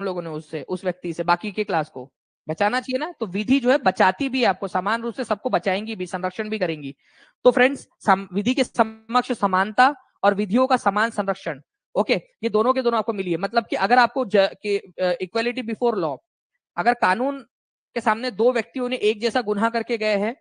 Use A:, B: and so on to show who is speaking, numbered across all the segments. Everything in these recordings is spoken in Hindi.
A: लोगों ने उससे, उस व्यक्ति से, बाकी के क्लास को बचाना चाहिए ना। तो विधि जो है बचाती भी है आपको, समान रूप से सबको बचाएंगी भी, संरक्षण भी करेंगी। तो फ्रेंड्स, विधि के समक्ष समानता और विधियों का समान संरक्षण, ओके, ये दोनों के दोनों आपको मिली है। मतलब कि अगर आपको इक्वालिटी बिफोर लॉ, अगर कानून के सामने दो व्यक्तियों ने एक जैसा गुनाह करके गए हैं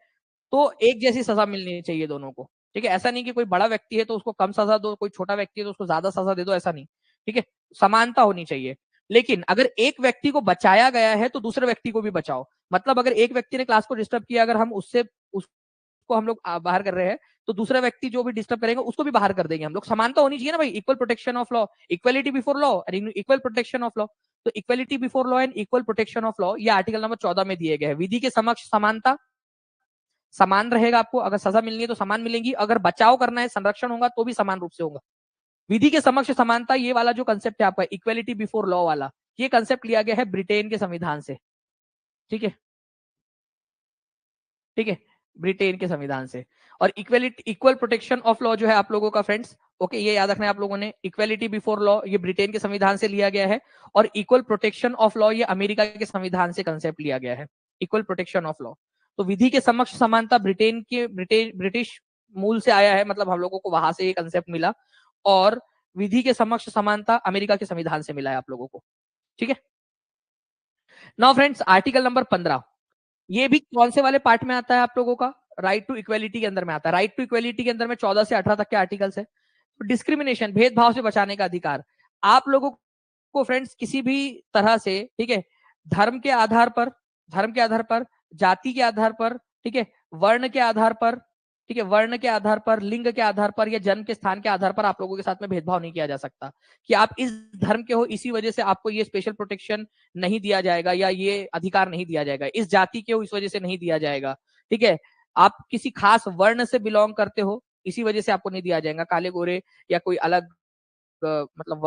A: तो एक जैसी सजा मिलनी चाहिए दोनों को, ठीक है। ऐसा नहीं कि कोई बड़ा व्यक्ति है तो उसको कम सजा दो, कोई छोटा व्यक्ति है तो उसको ज्यादा सजा दे दो, ऐसा नहीं, ठीक है। समानता होनी चाहिए। लेकिन अगर एक व्यक्ति को बचाया गया है तो दूसरे व्यक्ति को भी बचाओ। मतलब अगर एक व्यक्ति ने क्लास को डिस्टर्ब किया, अगर हम उससे उसको हम लोग बाहर कर रहे हैं, तो दूसरा व्यक्ति जो भी डिस्टर्ब करेंगे उसको भी बाहर कर देंगे हम लोग। समानता होनी चाहिए ना भाई, equal protection of law, equality before law and equal protection of law. तो equality before law and equal protection of law, ये आर्टिकल नंबर 14 में दिए गए हैं। विधि के समक्ष समानता, समान रहेगा आपको, अगर सजा मिलनी है तो समान मिलेंगी, अगर बचाव करना है, संरक्षण होगा तो भी समान रूप से होगा। विधि के समक्ष समानता, ये वाला जो कंसेप्ट है आपका इक्वलिटी बिफोर लॉ वाला, ये कंसेप्ट लिया गया है ब्रिटेन के संविधान से, ठीक है, ठीक है, ब्रिटेन के संविधान से। और equality, equal protection of law जो है आप लोगों का फ्रेंड्स, ओके, ये याद रखना है आप लोगों ने। इक्वलिटी बिफोर लॉ ये ब्रिटेन के संविधान से लिया गया है, और इक्वल प्रोटेक्शन ऑफ लॉ ये अमेरिका के संविधान से कंसेप्ट लिया गया है, इक्वल प्रोटेक्शन ऑफ लॉ। तो विधि के समक्ष समानता ब्रिटेन के, ब्रिटिश मूल से आया है, मतलब हम लोगों को वहां से ये कंसेप्ट मिला। और विधि के समक्ष समानता अमेरिका के संविधान से मिला है आप लोगों को, ठीक है। नाउ फ्रेंड्स, आर्टिकल नंबर 15, ये भी कौन से वाले पार्ट में आता है आप लोगों का, राइट टू इक्वेलिटी के अंदर में आता है। राइट टू इक्वेलिटी के अंदर में 14 से 18 तक के आर्टिकल्स है। तो डिस्क्रिमिनेशन, भेदभाव से बचाने का अधिकार आप लोगों को फ्रेंड्स, किसी भी तरह से, ठीक है, धर्म के आधार पर, धर्म के आधार पर, जाति के आधार पर, ठीक है, वर्ण के आधार पर, ठीक है, वर्ण के आधार पर, लिंग के आधार पर, या जन्म के स्थान के आधार पर आप लोगों के साथ में भेदभाव नहीं किया जा सकता कि आप इस धर्म के हो इसी वजह से आपको ये स्पेशल प्रोटेक्शन नहीं दिया जाएगा, या ये अधिकार नहीं दिया जाएगा। इस जाति के हो इस वजह से नहीं दिया जाएगा, ठीक है। आप किसी खास वर्ण से बिलोंग करते हो इसी वजह से आपको नहीं दिया जाएगा, काले गोरे या कोई अलग मतलब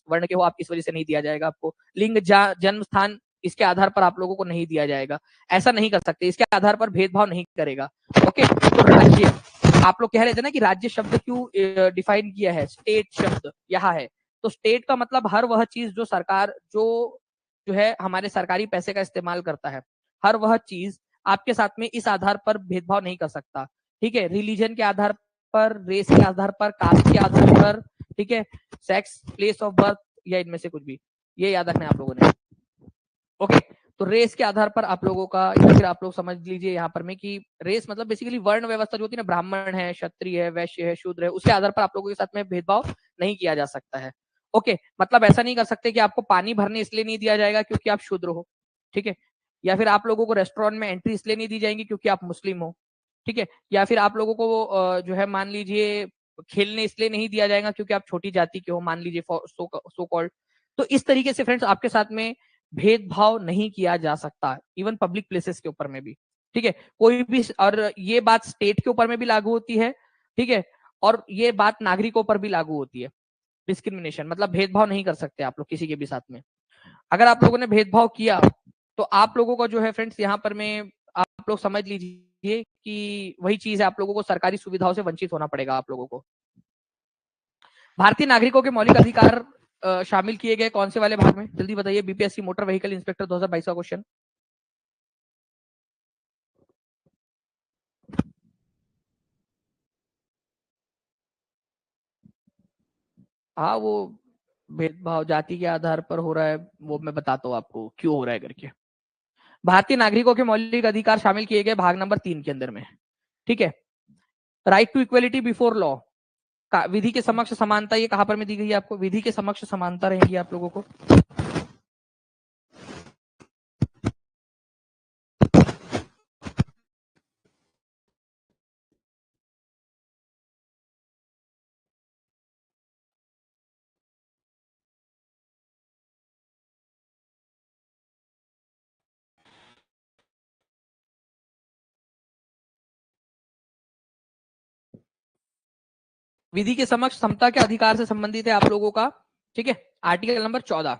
A: वर्ण के हो आप, इस वजह से नहीं दिया जाएगा आपको। लिंग, जन्म स्थान, इसके आधार पर आप लोगों को नहीं दिया जाएगा, ऐसा नहीं कर सकते, इसके आधार पर भेदभाव नहीं करेगा, ओके। तो राज्य, आप लोग कह रहे थे ना कि राज्य शब्द क्यों डिफाइन किया है, स्टेट शब्द यहाँ है। तो स्टेट का मतलब हर वह चीज जो सरकार, जो है हमारे सरकारी पैसे का इस्तेमाल करता है, हर वह चीज आपके साथ में इस आधार पर भेदभाव नहीं कर सकता, ठीक है। रिलीजन के आधार पर, रेस के आधार पर, कास्ट के आधार पर, ठीक है, सेक्स, प्लेस ऑफ बर्थ, या इनमें से कुछ भी, ये याद रखना है आप लोगों ने, ओके। तो रेस के आधार पर आप लोगों का, या फिर आप लोग समझ लीजिए यहाँ पर में कि रेस मतलब बेसिकली वर्ण व्यवस्था जो होती है ना, ब्राह्मण है, क्षत्रिय है, वैश्य है, शूद्र है, उसके आधार पर आप लोगों के साथ में भेदभाव नहीं किया जा सकता है, ओके। मतलब ऐसा नहीं कर सकते कि आपको पानी भरने इसलिए नहीं दिया जाएगा क्योंकि आप शूद्र हो, ठीक है, या फिर आप लोगों को रेस्टोरेंट में एंट्री इसलिए नहीं दी जाएगी क्योंकि आप मुस्लिम हो, ठीक है, या फिर आप लोगों को जो है मान लीजिए खेलने इसलिए नहीं दिया जाएगा क्योंकि आप छोटी जाति के हो, मान लीजिए सो कॉल्ड। तो इस तरीके से फ्रेंड्स आपके साथ में भेदभाव नहीं किया जा सकता, इवन पब्लिक प्लेसेस के ऊपर में भी, ठीक है, कोई भी। और ये बात स्टेट के ऊपर में भी लागू होती है, ठीक है, और ये बात नागरिकों पर भी लागू होती है। डिस्क्रिमिनेशन मतलब भेदभाव नहीं कर सकते आप लोग किसी के भी साथ में। अगर आप लोगों ने भेदभाव किया तो आप लोगों को जो है फ्रेंड्स यहाँ पर में, आप लोग समझ लीजिए कि वही चीज है, आप लोगों को सरकारी सुविधाओं से वंचित होना पड़ेगा आप लोगों को। भारतीय नागरिकों के मौलिक अधिकार शामिल किए गए कौन से वाले भाग में, जल्दी बताइए। बीपीएससी मोटर व्हीकल इंस्पेक्टर 2022 का क्वेश्चन। हाँ, वो भेदभाव जाति के आधार पर हो रहा है, वो मैं बताता हूँ आपको क्यों हो रहा है करके। भारतीय नागरिकों के मौलिक अधिकार शामिल किए गए भाग नंबर 3 के अंदर में, ठीक है। Right to equality before law, विधि के समक्ष समानता, ये कहां पर में दी गई है आपको, विधि के समक्ष समानता रहेगी आप लोगों को। विधि के समक्ष समता के अधिकार से संबंधित है आप लोगों का, ठीक है, आर्टिकल नंबर 14।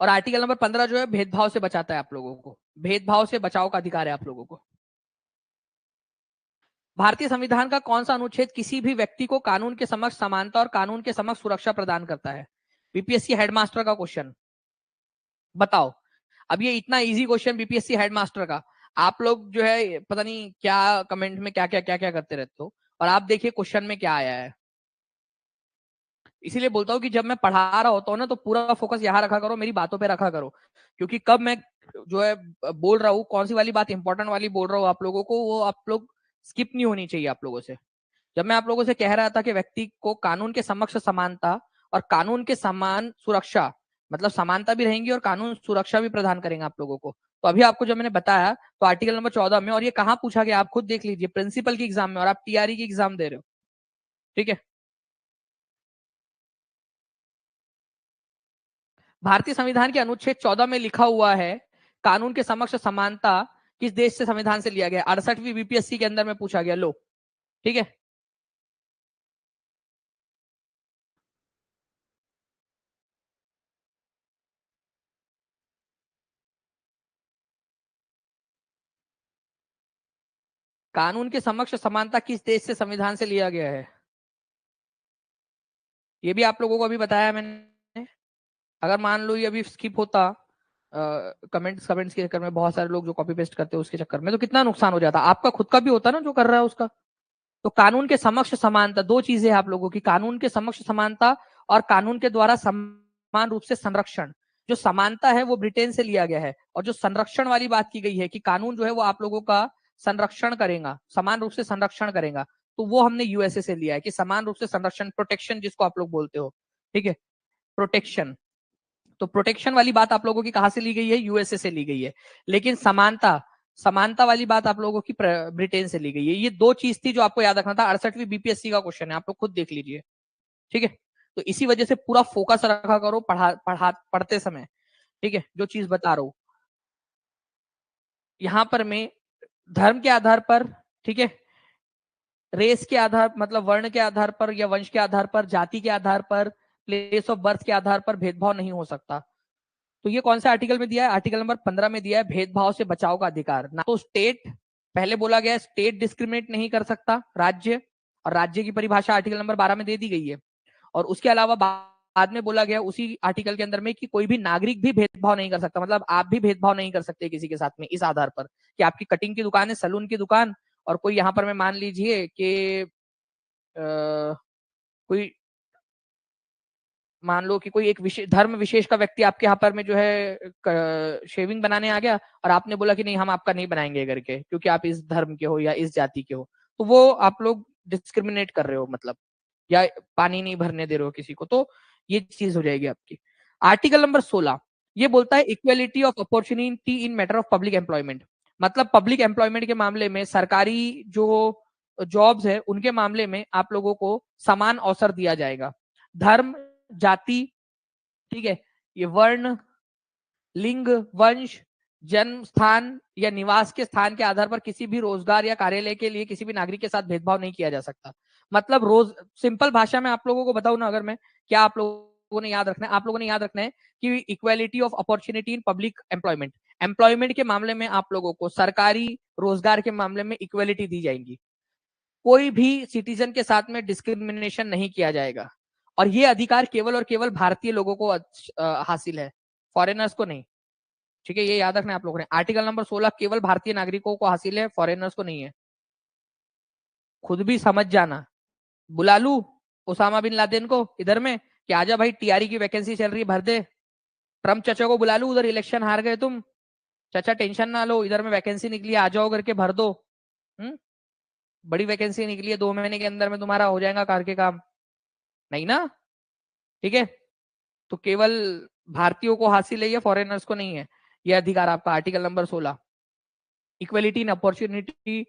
A: और आर्टिकल नंबर 15 जो है भेदभाव से बचाता है आप लोगों को, भेदभाव से बचाव का अधिकार है आप लोगों को। भारतीय संविधान का कौन सा अनुच्छेद किसी भी व्यक्ति को कानून के समक्ष समानता और कानून के समक्ष सुरक्षा प्रदान करता है। बीपीएससी हेडमास्टर का क्वेश्चन। बताओ। अब ये इतना इजी क्वेश्चन बीपीएससी हेडमास्टर का, आप लोग जो है पता नहीं क्या कमेंट में क्या क्या करते रहते हो, और आप देखिए क्वेश्चन में क्या आया है। इसीलिए बोलता हूँ कि जब मैं पढ़ा रहा होता हूँ ना, तो पूरा फोकस यहाँ रखा करो, मेरी बातों पे रखा करो, क्योंकि कब मैं जो है बोल रहा हूँ, कौन सी वाली बात इंपॉर्टेंट वाली बोल रहा हूँ आप लोगों को, वो आप लोग स्किप नहीं होनी चाहिए आप लोगों से। जब मैं आप लोगों से कह रहा था कि व्यक्ति को कानून के समक्ष समानता और कानून के समान सुरक्षा, मतलब समानता भी रहेंगी और कानून सुरक्षा भी प्रदान करेंगे आप लोगों को, तो अभी आपको जब मैंने बताया, तो आर्टिकल नंबर 14 में, और ये कहाँ पूछा गया आप खुद देख लीजिए, प्रिंसिपल की एग्जाम में, और आप टीआरई की एग्जाम दे रहे हो। ठीक है। भारतीय संविधान के अनुच्छेद 14 में लिखा हुआ है, कानून के समक्ष समानता किस देश से संविधान से लिया गया, 68वीं बीपीएससी के अंदर में पूछा गया। लो, ठीक है। कानून के समक्ष समानता किस देश से संविधान से लिया गया है, ये भी आप लोगों को अभी बताया मैंने। अगर मान लो ये अभी स्किप होता कमेंट्स कमेंट्स के चक्कर में, बहुत सारे लोग जो कॉपी पेस्ट करते हैं उसके चक्कर में, तो कितना नुकसान हो जाता, आपका खुद का भी होता ना जो कर रहा है उसका। तो कानून के समक्ष समानता, दो चीजें हैं आप लोगों की, कानून के समक्ष समानता और कानून के द्वारा समान रूप से संरक्षण। जो समानता है वो ब्रिटेन से लिया गया है, और जो संरक्षण वाली बात की गई है कि कानून जो है वो आप लोगों का संरक्षण करेगा, समान रूप से संरक्षण करेगा, तो वो हमने यूएसए से लिया है, कि समान रूप से संरक्षण, प्रोटेक्शन जिसको आप लोग बोलते हो। ठीक है, प्रोटेक्शन। तो प्रोटेक्शन वाली बात आप लोगों की कहां से ली गई है, यूएसए से ली गई है। लेकिन समानता, समानता वाली बात आप लोगों की ब्रिटेन से ली गई है। ये दो चीज थी जो आपको याद रखना था, 68वीं बीपीएससी का क्वेश्चन है, आप लोग खुद देख लीजिए। ठीक है। तो इसी वजह से पूरा फोकस रखा करो पढ़ते समय। ठीक है, जो चीज बता रहा हूं यहां पर मैं, धर्म के आधार पर, ठीक है, रेस के आधार, मतलब वर्ण के आधार पर या वंश के आधार पर, जाति के आधार पर, प्लेस ऑफ बर्थ के आधार पर भेदभाव नहीं हो सकता। तो ये कौन सा आर्टिकल में दिया है, आर्टिकल नंबर 15 में दिया है, भेदभाव से बचाव का अधिकार। ना तो स्टेट, पहले बोला गया स्टेट डिस्क्रिमिनेट नहीं कर सकता, राज्य, और राज्य की परिभाषा आर्टिकल नंबर 12 में दे दी गई है। और उसके अलावा बाद में बोला गया उसी आर्टिकल के अंदर में कि कोई भी नागरिक भी भेदभाव नहीं कर सकता, मतलब आप भी भेदभाव नहीं कर सकते किसी के साथ में इस आधार पर कि आपकी कटिंग की दुकान है, सलून की दुकान, और कोई यहाँ पर मैं मान लीजिए कि कोई, मान लो कि कोई एक विशेष धर्म विशेष का व्यक्ति आपके यहाँ पर में जो है शेविंग बनाने आ गया, और आपने बोला कि नहीं हम आपका नहीं बनाएंगे करके, क्योंकि आप इस धर्म के हो या इस जाति के हो, तो वो आप लोग डिस्क्रिमिनेट कर रहे हो, मतलब या पानी नहीं भरने दे रहे हो किसी को, तो ये चीज हो जाएगी आपकी। आर्टिकल नंबर 16 ये बोलता है equality of opportunity in matter of public employment, मतलब पब्लिक एम्प्लॉयमेंट के मामले में, सरकारी जो जॉब्स है उनके मामले में आप लोगों को समान अवसर दिया जाएगा। धर्म, जाति, ठीक है, ये वर्ण, लिंग, वंश, जन्म स्थान या निवास के स्थान के आधार पर किसी भी रोजगार या कार्यालय के लिए किसी भी नागरिक के साथ भेदभाव नहीं किया जा सकता। मतलब रोज, सिंपल भाषा में आप लोगों को बताऊं ना, अगर मैं, क्या आप लोगों ने याद रखना है, आप लोगों ने याद रखना है कि equality of opportunity in public employment, employment के मामले में आप लोगों को सरकारी रोजगार के मामले में इक्वालिटी दी जाएगी, कोई भी सिटीजन के साथ में डिस्क्रिमिनेशन नहीं किया जाएगा, और ये अधिकार केवल और केवल भारतीय लोगों को हासिल है, फॉरेनर्स को नहीं। ठीक है, ये याद रखना आप लोगों ने, आर्टिकल नंबर 16 केवल भारतीय नागरिकों को हासिल है, फॉरेनर्स को नहीं है। खुद भी समझ जाना। बुला लू ओसामा बिन लादेन को इधर में कि आजा भाई टीआरई की वैकेंसी चल रही है भर दे, ट्रम्प चचा को बुला लू, उधर इलेक्शन हार गए तुम, चाचा टेंशन ना लो, इधर में वैकेंसी निकली आ जाओ करके भर दो। हम्म, बड़ी वैकेंसी निकली है, 2 महीने के अंदर में तुम्हारा हो जाएगा कार के काम, नहीं ना। ठीक है, तो केवल भारतीयों को हासिल है, ये फॉरेनर्स को नहीं है, ये अधिकार आपका, आर्टिकल नंबर 16, इक्वेलिटी इन अपॉर्चुनिटी